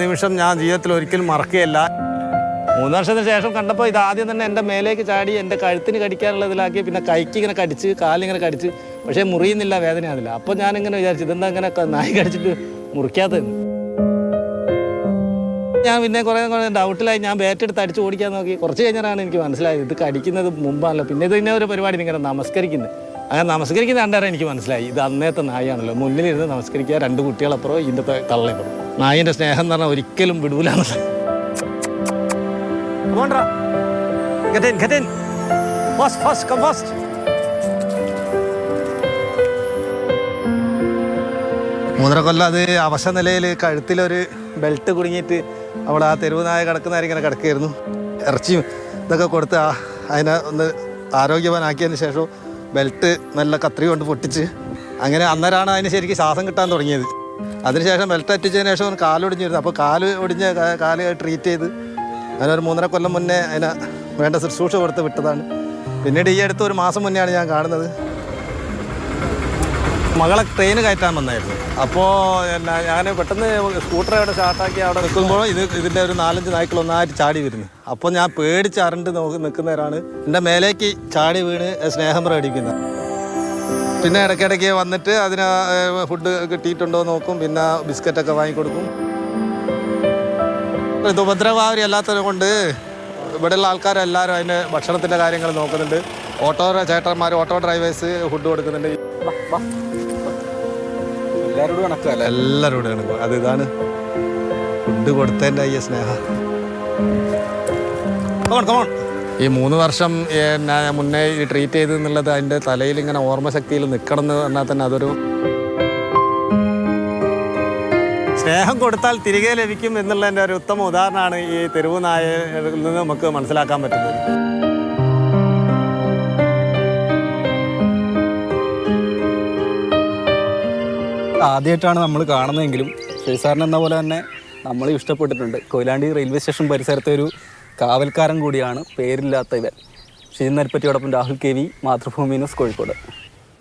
നിമിഷം ഞാൻ ജീവിതത്തിൽ ഒരിക്കലും മറക്കുകയില്ല. 3 വർഷത്തിന് ശേഷം കണ്ടപ്പോൾ ഇത് ആദ്യം തന്നെ എൻ്റെ മേലേക്ക് ചാടി എൻ്റെ കഴുത്തിന് കടിക്കാനുള്ളതിലാക്കി, പിന്നെ കൈക്ക് ഇങ്ങനെ കടിച്ച്, കാലിങ്ങനെ കടിച്ച്, പക്ഷേ മുറിയുന്നില്ല, വേദനയാകുന്നില്ല. അപ്പോൾ ഞാനിങ്ങനെ വിചാരിച്ചു ഇതെന്താ ഇങ്ങനെ നായി കടിച്ചിട്ട് മുറിക്കാത്തതെന്ന്. ഞാൻ പിന്നെ കുറേ ഡൗട്ടിലായി. ഞാൻ ബാറ്റെടുത്ത് അടിച്ച് ഓടിക്കാൻ നോക്കി. കുറച്ച് കഴിഞ്ഞാലാണ് എനിക്ക് മനസ്സിലായത് ഇത് കടിക്കുന്നത് മുമ്പാണല്ലോ. പിന്നെ ഇത് ഇന്ന ഒരു പരിപാടി ഇങ്ങനെ നമസ്കരിക്കുന്നത്, അങ്ങനെ നമസ്കരിക്കുന്ന കണ്ടേരം എനിക്ക് മനസ്സിലായി ഇത് അന്നേത്തെ നായാണല്ലോ. മുന്നിലിരുന്ന് നമസ്കരിക്കുക, 2 കുട്ടികളപ്പുറം ഇതിൻ്റെ തള്ളയപ്പുറം. നായിൻ്റെ സ്നേഹം എന്ന് പറഞ്ഞാൽ ഒരിക്കലും വിടൂലാന്നല്ല. മൂന്നര കൊല്ലം അത് അവശ നിലയിൽ കഴുത്തിലൊരു ബെൽറ്റ് കുടുങ്ങിയിട്ട് അവിടെ ആ തെരുവ് നായ കിടക്കുന്നവരെ ഇങ്ങനെ കിടക്കുകയായിരുന്നു. ഇറച്ചിയും ഇതൊക്കെ കൊടുത്ത് അതിനെ ഒന്ന് ആരോഗ്യവാനാക്കിയതിന് ശേഷം ബെൽറ്റ് നല്ല കത്രി കൊണ്ട് പൊട്ടിച്ച്, അങ്ങനെ അന്നേരമാണ് അതിന് ശരിക്കും ശ്വാസം കിട്ടാൻ തുടങ്ങിയത്. അതിനുശേഷം ബെൽറ്റ് അറ്റിച്ചതിന് ശേഷം കാലൊടിഞ്ഞിരുന്നു. അപ്പോൾ കാല് ട്രീറ്റ് ചെയ്ത് അതിനൊരു 3.5 കൊല്ലം മുന്നേ അതിനെ വേണ്ട ശുശ്രൂഷ കൊടുത്ത് വിട്ടതാണ്. പിന്നീട് ഈ അടുത്ത് 1 മാസം മുന്നെയാണ് ഞാൻ കാണുന്നത്. മകളെ ട്രെയിന് കയറ്റാൻ വന്നായിരുന്നു. അപ്പോൾ ഞാൻ പെട്ടെന്ന് സ്കൂട്ടർ അവിടെ സ്റ്റാർട്ടാക്കി അവിടെ നിൽക്കുമ്പോൾ ഇതിൻ്റെ ഒരു 4-5 നായ്ക്കൾ ഒന്നായിട്ട് ചാടി വരുന്നു. അപ്പോൾ ഞാൻ പേടിച്ച് അരണ്ട് നിൽക്കുന്നവരാണ് എൻ്റെ മേലേക്ക് ചാടി വീണ് സ്നേഹം പ്രകടിപ്പിക്കുന്നത്. പിന്നെ ഇടയ്ക്കിടയ്ക്ക് വന്നിട്ട് അതിന് ഫുഡ് കിട്ടിയിട്ടുണ്ടോ നോക്കും, പിന്നെ ബിസ്ക്കറ്റൊക്കെ വാങ്ങിക്കൊടുക്കും. ഇത് ഉപദ്രവകാരി അല്ലാത്തത് കൊണ്ട് ഇവിടെയുള്ള ആൾക്കാരെല്ലാവരും അതിൻ്റെ ഭക്ഷണത്തിൻ്റെ കാര്യങ്ങൾ നോക്കുന്നുണ്ട്. ചേട്ടന്മാർ, ഓട്ടോ ഡ്രൈവേഴ്സ് ഫുഡ് കൊടുക്കുന്നുണ്ട്. എല്ലാവരോടും കണക്കല്ല, എല്ലാവരോടും കണക്ക്. അത് ഇതാണ് ഫുഡ് കൊടുത്തതിൻ്റെ ഈ സ്നേഹം. ഈ 3 വർഷം മുന്നേ ട്രീറ്റ് ചെയ്ത് എന്നുള്ളത് അതിൻ്റെ തലയിൽ ഇങ്ങനെ ഓർമ്മശക്തിയിൽ നിൽക്കണം എന്ന് പറഞ്ഞാൽ തന്നെ അതൊരു സ്നേഹം കൊടുത്താൽ തിരികെ ലഭിക്കും എന്നുള്ളതിൻ്റെ ഒരു ഉത്തമ ഉദാഹരണമാണ് ഈ തെരുവ് നായയിൽ നിന്ന് നമുക്ക് മനസ്സിലാക്കാൻ പറ്റുന്നത്. ആദ്യമായിട്ടാണ് നമ്മൾ കാണുന്നതെങ്കിലും ഷെയ്സാറിന് എന്ന പോലെ തന്നെ നമ്മൾ ഇഷ്ടപ്പെട്ടിട്ടുണ്ട്. കൊയിലാണ്ടി റെയിൽവേ സ്റ്റേഷൻ പരിസരത്തെ ഒരു കാവൽക്കാരൻ കൂടിയാണ് പേരില്ലാത്ത ഇവൻ. ഷിജിൻ നരിപ്പറ്റിയോടൊപ്പം രാഹുൽ KV, മാതൃഭൂമി ന്യൂസ്, കോഴിക്കോട്.